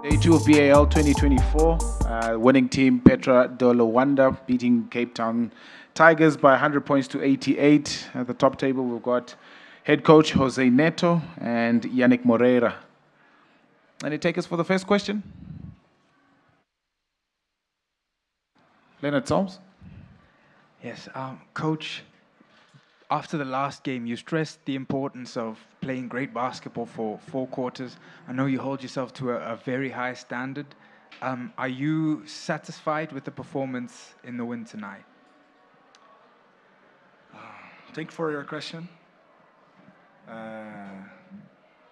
Day 2 of BAL 2024. Winning team Petro de Luanda beating Cape Town Tigers by 100 points to 88. At the top table, we've got head coach Jose Neto and Yannick Moreira. Any takers for the first question? Leonard Solms? Yes, Coach, after the last game, you stressed the importance of playing great basketball for 4 quarters. I know you hold yourself to a very high standard. Are you satisfied with the performance in the win tonight? Thank you for your question. I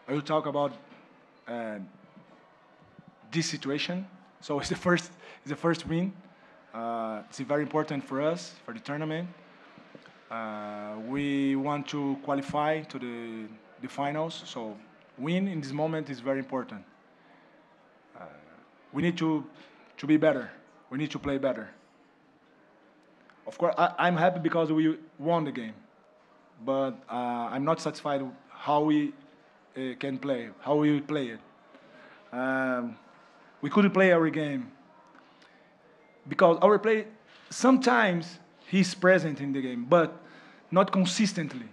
will talk about this situation. So it's the first win. It's very important for us for the tournament. We want to qualify to the finals. So win in this moment is very important. We need to be better. We need to play better. Of course, I'm happy because we won the game, but I'm not satisfied with how we can play, how we play it. We couldn't play our game because our play sometimes he's present in the game, but not consistently.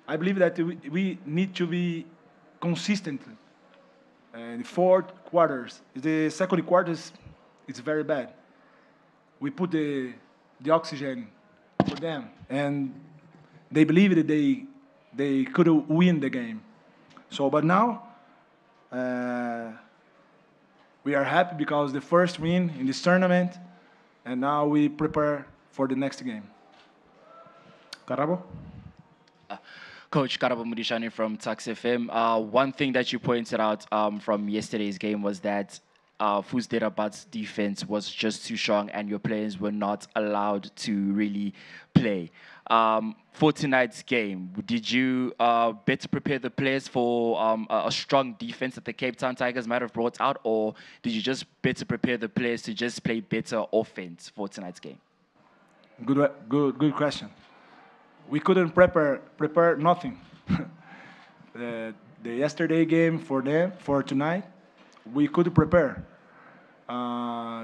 I believe that we need to be consistent. The 4 quarters, the second quarter it's very bad. We put the oxygen for them, and they believe that they could win the game. So, but now we are happy because the first win in this tournament, and now we prepare for the next game. Karabo? Coach Karabo Mudishani from Tax FM. One thing that you pointed out from yesterday's game was that Fusderabat's defense was just too strong and your players were not allowed to really play. For tonight's game, did you better prepare the players for a strong defense that the Cape Town Tigers might have brought out, or did you just better prepare the players to just play better offense for tonight's game? Good question. We couldn't prepare nothing. The yesterday game for tonight, we could prepare.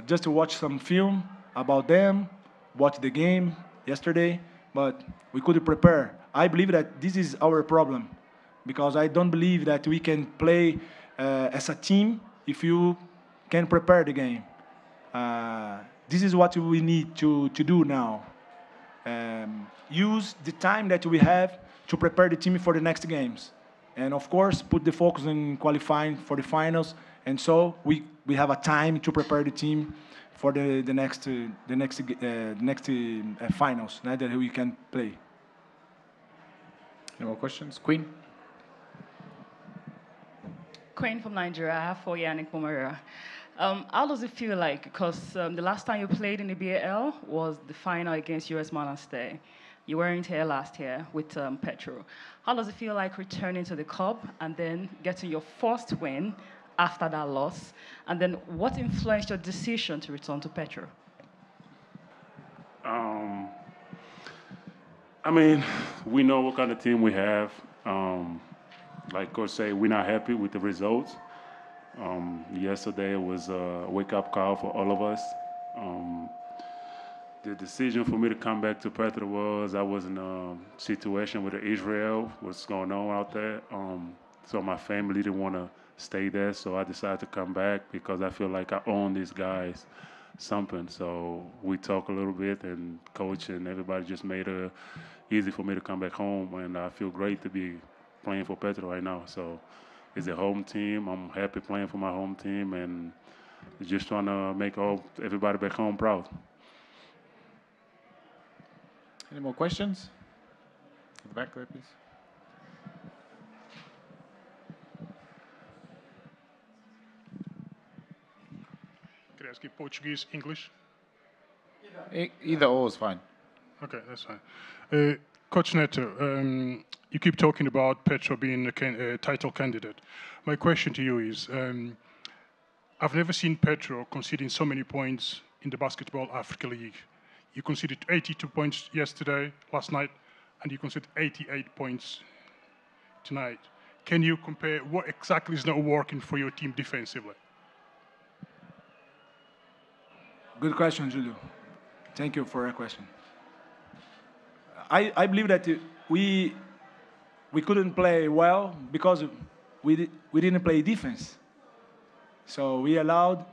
Just to watch some film about them, watch the game yesterday, but we couldn't prepare. I believe that this is our problem, because I don't believe that we can play as a team if you can prepare the game. This is what we need to do now. Use the time that we have to prepare the team for the next games, and of course put the focus in qualifying for the finals. And so we have a time to prepare the team for the next finals that we can play. Any more questions? Queen? Queen from Nigeria. I have for Yannick Moreira. How does it feel like? Because the last time you played in the BAL was the final against US Monastir. You weren't here last year with Petro. How does it feel like returning to the Cup and then getting your first win after that loss? And then what influenced your decision to return to Petro? I mean, we know what kind of team we have. Like Coach say, we're not happy with the results. Yesterday was a wake-up call for all of us. The decision for me to come back to Petro was I was in a situation with Israel, what's going on out there. So my family didn't want to stay there, so I decided to come back because I feel like I own these guys something. So we talked a little bit, and coach and everybody just made it easy for me to come back home, and I feel great to be playing for Petro right now. So it's a home team. I'm happy playing for my home team, and just trying to make everybody back home proud. Any more questions? At the back there, please. Can I ask you Portuguese, English? Either or is fine. Okay, that's fine. Coach Neto, you keep talking about Petro being a title candidate. My question to you is, I've never seen Petro conceding so many points in the Basketball Africa League. You conceded 82 points last night, and you conceded 88 points tonight. Can you compare what exactly is not working for your team defensively? Good question, Julio. Thank you for your question. I believe that we couldn't play well because we didn't play defense. So we allowed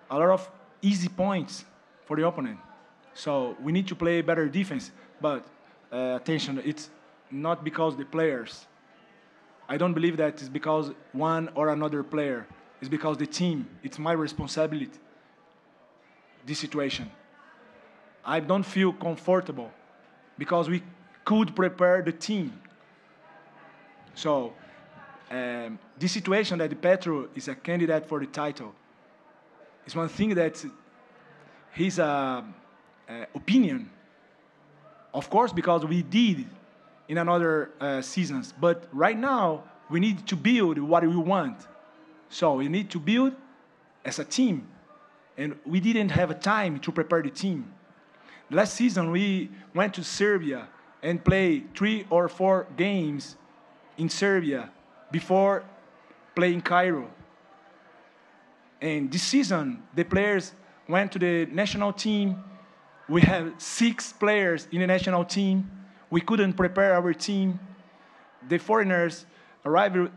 a lot of easy points for the opponent. So we need to play better defense. But attention, it's not because the players. I don't believe that it's because one or another player. It's because the team. It's my responsibility. This situation. I don't feel comfortable because we could prepare the team. So this situation that Petro is a candidate for the title is one thing that his opinion. Of course, because we did in another seasons. But right now, we need to build what we want. So we need to build as a team. And we didn't have a time to prepare the team. Last season, we went to Serbia and played 3 or 4 games in Serbia before playing Cairo. And this season, the players went to the national team. We have 6 players in the national team. We couldn't prepare our team. The foreigners arrived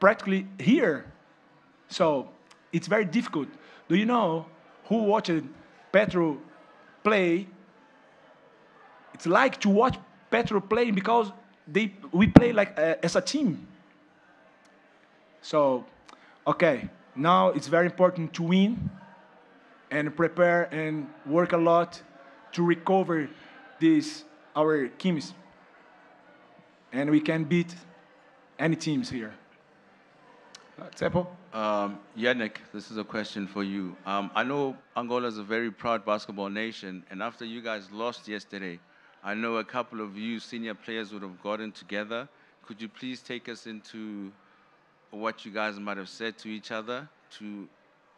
practically here. So it's very difficult. Do you know who watched Petro play? It's like to watch Petro play because we play like as a team. So, okay, now it's very important to win and prepare and work a lot to recover our chemistry. And we can beat any teams here. Tsepo? Yannick, this is a question for you. I know Angola is a very proud basketball nation, and after you guys lost yesterday, I know a couple of you senior players would have gotten together. Could you please take us into what you guys might have said to each other to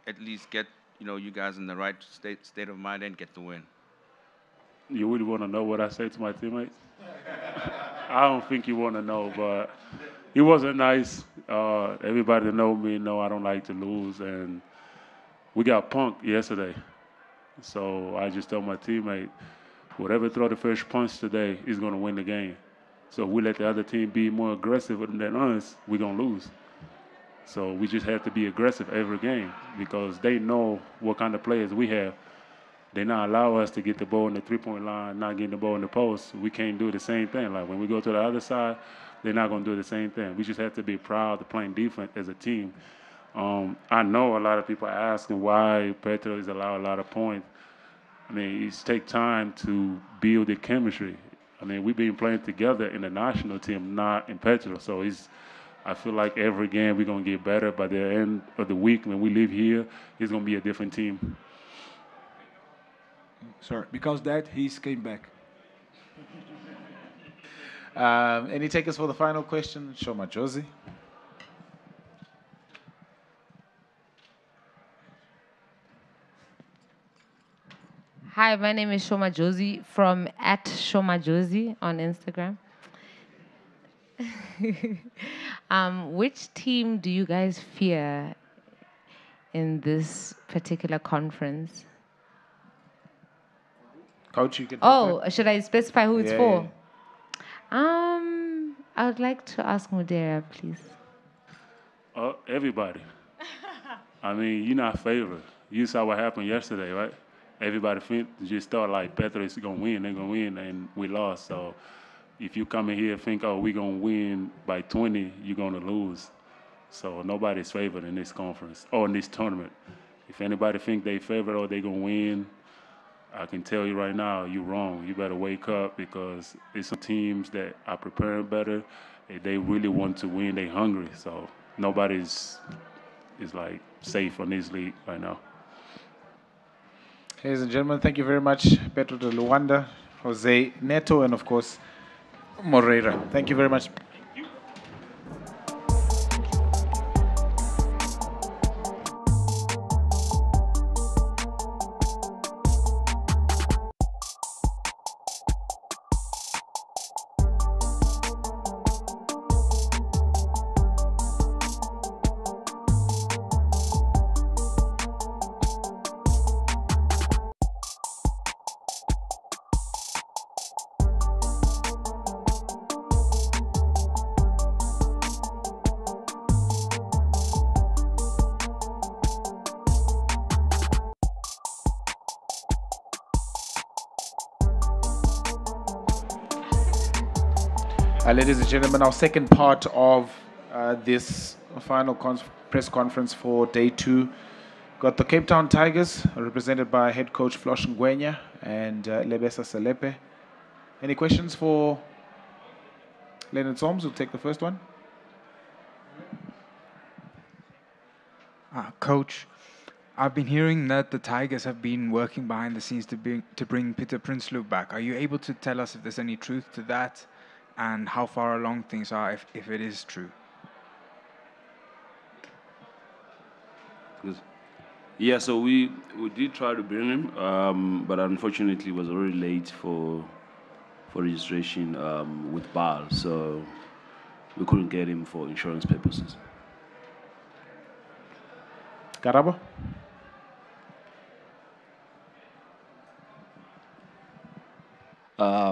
at least get you guys in the right state of mind and get the win? You really want to know what I say to my teammates? I don't think you want to know, but it wasn't nice. Everybody that know me know I don't like to lose, and we got punked yesterday. So I just told my teammate, whatever throw the first punch today is going to win the game. So if we let the other team be more aggressive than us, we're going to lose. So we just have to be aggressive every game because they know what kind of players we have. They not allow us to get the ball in the three-point line, not getting the ball in the post. We can't do the same thing. Like when we go to the other side, they're not going to do the same thing. We just have to be proud of playing defense as a team. I know a lot of people are asking why Petro is allowed a lot of points. I mean, it takes time to build the chemistry. I mean, we've been playing together in the national team, not in Petro. So I feel like every game we're going to get better. By the end of the week, when we leave here, it's going to be a different team. Sorry, because that he's came back. Any takers for the final question? Shoma Josie. Hi, my name is Shoma Josie from @ShomaJosie on Instagram. Which team do you guys fear in this particular conference? Coach, you can. Should I specify who it's for? Yeah. I would like to ask Mudera, please. Everybody. I mean, you're not favored. You saw what happened yesterday, right? Everybody just thought like Petro is going to win, they're going to win, and we lost. So if you come in here and think, we're going to win by 20, you're going to lose. So nobody's favored in this conference or in this tournament. If anybody think they favored or they're going to win, I can tell you right now, you're wrong. You better wake up because it's some teams that are preparing better. They really want to win. They're hungry. So nobody's is like safe on this league right now. Ladies and gentlemen, thank you very much, Petro de Luanda, Jose Neto, and of course, Moreira. Thank you very much. Ladies and gentlemen, our second part of this final press conference for day 2. Got the Cape Town Tigers, represented by head coach Flosh Ngwenya and Lebesa Selepe. Any questions for Leonard Soms? We'll take the first one. Coach, I've been hearing that the Tigers have been working behind the scenes to bring Peter Prinsloo back. Are you able to tell us if there's any truth to that and how far along things are, if it is true? Yeah, so we did try to bring him, but unfortunately it was already late for registration with BAL, so we couldn't get him for insurance purposes. Karabo?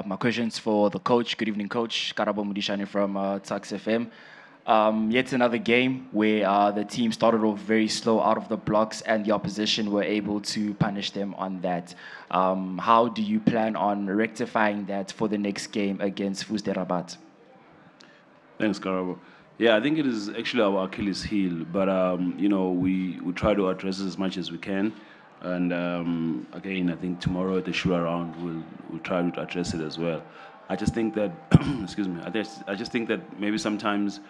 My question's for the coach. Good evening, Coach. Karabo Mudishani from Tax FM. Yet another game where the team started off very slow out of the blocks and the opposition were able to punish them on that. How do you plan on rectifying that for the next game against Fus de Rabat? Thanks, Karabo. Yeah, I think it is actually our Achilles heel, but we try to address it as much as we can. And again, I think tomorrow at the shoot around we'll try to address it as well. I just think that excuse me. I just think that maybe sometimes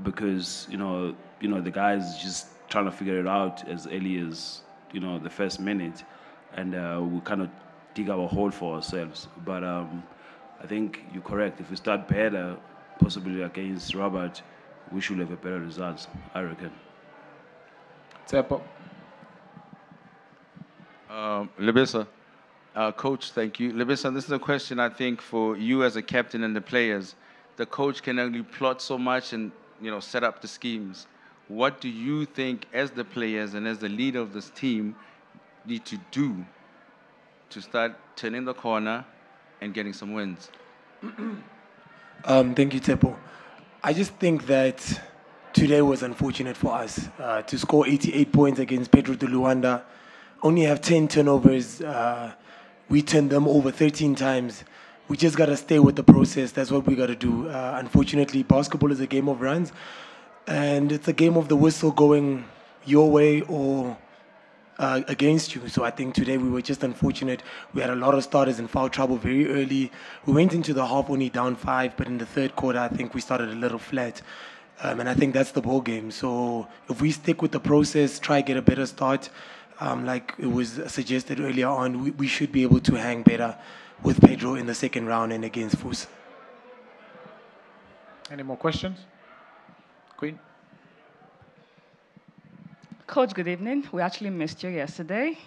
because the guys just trying to figure it out as early as the first minute, and we kind of dig our hole for ourselves. But I think you're correct. If we start better, possibly against Robert, we should have a better result, I reckon. Tsepo. Lebesa, Coach, thank you. Lebesa, this is a question I think for you as a captain and the players. The coach can only plot so much and set up the schemes. What do you think, as the players and as the leader of this team, need to do to start turning the corner and getting some wins? Thank you, Tepo. I just think that today was unfortunate for us to score 88 points against Petro de Luanda, only have 10 turnovers. We turned them over 13 times. We just got to stay with the process. That's what we got to do. Unfortunately, basketball is a game of runs, and it's a game of the whistle going your way or against you. So I think today we were just unfortunate. We had a lot of starters in foul trouble very early. We went into the half only down 5, but in the third quarter, I think we started a little flat. And I think that's the ball game. So if we stick with the process, try get a better start, like it was suggested earlier on, we should be able to hang better with Pedro in the second round and against Fus. Any more questions? Queen? Coach, good evening. We actually missed you yesterday.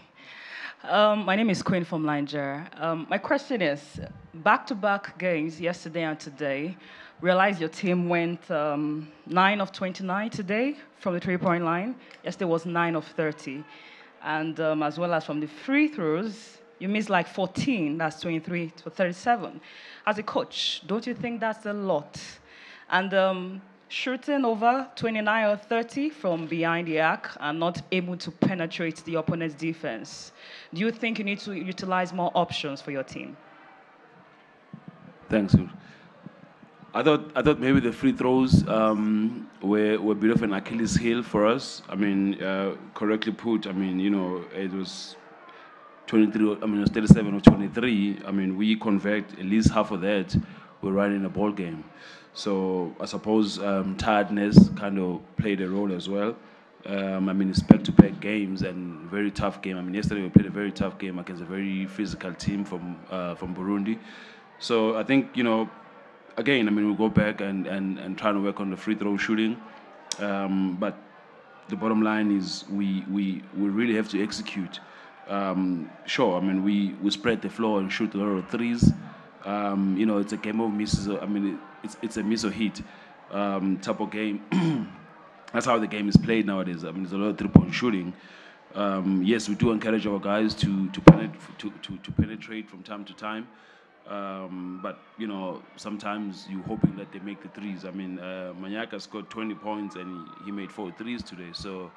My name is Queen from Niger. My question is, back-to-back games yesterday and today, realize your team went 9 of 29 today from the three-point line. Yesterday was 9 of 30. And as well as from the free throws, you missed like 14, that's 23 to 37. As a coach, don't you think that's a lot? And shooting over 29 or 30 from behind the arc and not able to penetrate the opponent's defense. Do you think you need to utilize more options for your team? Thanks. I thought maybe the free throws were a bit of an Achilles heel for us. I mean, correctly put. I mean, it was 23. I mean, it was 37 or 23. I mean, we convert at least half of that. We're running a ball game. So I suppose tiredness kind of played a role as well. I mean, it's back-to-back games and very tough game. I mean, yesterday we played a very tough game against a very physical team from Burundi. So I think, again, I mean, we'll go back and try to work on the free throw shooting. But the bottom line is we really have to execute. Sure, I mean, we spread the floor and shoot a lot of threes. It's a game of misses. I mean, it's a miss or hit type of game. That's how the game is played nowadays. I mean, there's a lot of three-point shooting. Yes, we do encourage our guys to penetrate from time to time. But, sometimes you're hoping that they make the threes. I mean, Manyaka scored 20 points and he made 4 threes today. So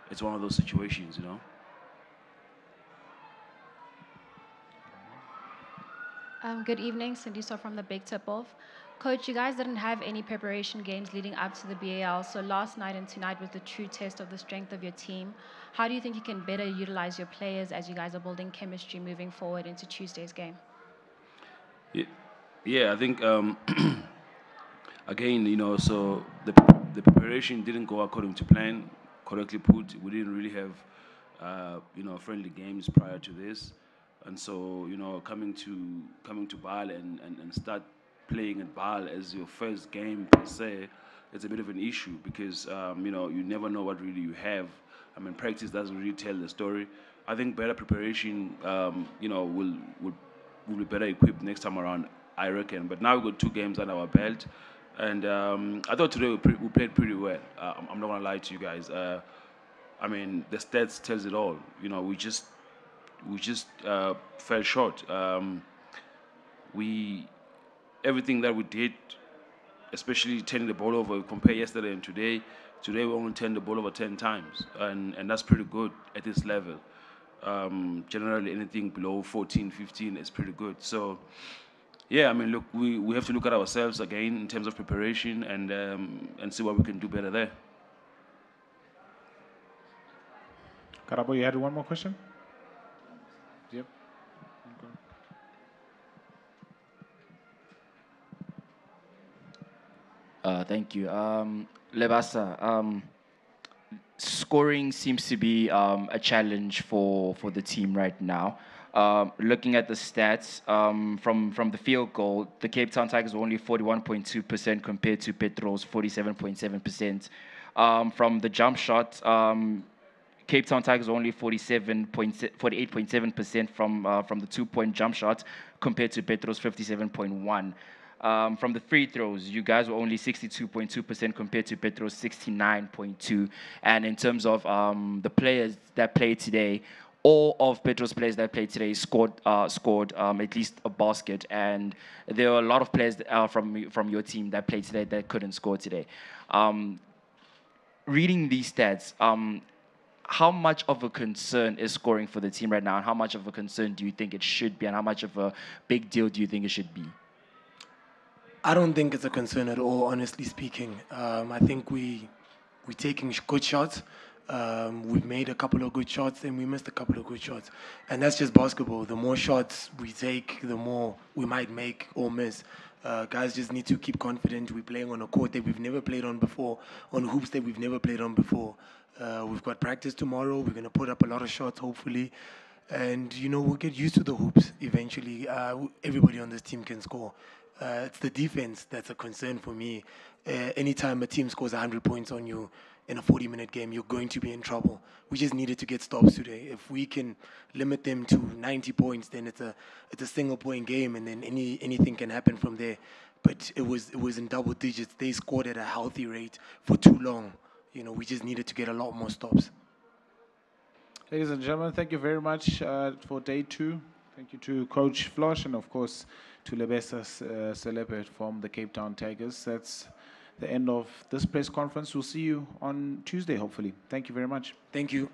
it's one of those situations, Good evening, Cindy So from the Big Tip Off. Coach, you guys didn't have any preparation games leading up to the BAL, so last night and tonight was the true test of the strength of your team. How do you think you can better utilize your players as you guys are building chemistry moving forward into Tuesday's game? Yeah, I think again, so the preparation didn't go according to plan. Correctly put, we didn't really have friendly games prior to this, and so coming to BAL and start playing at BAL as your first game per se, it's a bit of an issue because you never know what really you have. I mean, practice doesn't really tell the story. I think better preparation, will be better equipped next time around, I reckon. But now we've got 2 games under our belt, and I thought today we played pretty well. I'm not gonna lie to you guys. I mean, the stats tells it all. We just fell short. Everything that we did, especially turning the ball over, compare yesterday and today. Today we only turned the ball over 10 times, and that's pretty good at this level. Generally, anything below 14, 15 is pretty good. So, yeah, I mean, look, we have to look at ourselves again in terms of preparation and see what we can do better there. Karabo, you had one more question? Yep. Thank you. Lebasa, scoring seems to be a challenge for the team right now. Looking at the stats, from the field goal, the Cape Town Tigers were only 41.2% compared to Petro's 47.7%. From the jump shot, Cape Town Tigers were only 48.7% from the 2-point jump shot compared to Petro's 57.1%. From the free throws, you guys were only 62.2% compared to Petro's 69.2%. And in terms of the players that played today, all of Petro's players that played today scored at least a basket, and there were a lot of players from your team that played today that couldn't score today. Reading these stats, how much of a concern is scoring for the team right now, and how much of a concern do you think it should be, and how much of a big deal do you think it should be? I don't think it's a concern at all, honestly speaking. I think we're taking good shots. We've made a couple of good shots and we missed a couple of good shots. And that's just basketball. The more shots we take, the more we might make or miss. Guys just need to keep confident. We're playing on a court that we've never played on before, on hoops that we've never played on before. We've got practice tomorrow. We're going to put up a lot of shots, hopefully. And, we'll get used to the hoops eventually. Everybody on this team can score. It's the defense that's a concern for me. Anytime a team scores 100 points on you in a 40-minute game, you're going to be in trouble. We just needed to get stops today. If we can limit them to 90 points, then it's a single-point game, and then anything can happen from there. But it was in double digits. They scored at a healthy rate for too long. We just needed to get a lot more stops. Ladies and gentlemen, thank you very much for day 2. Thank you to Coach Flosh and, of course, to Lebesa Celebrate from the Cape Town Tigers. That's the end of this press conference. We'll see you on Tuesday, hopefully. Thank you very much. Thank you.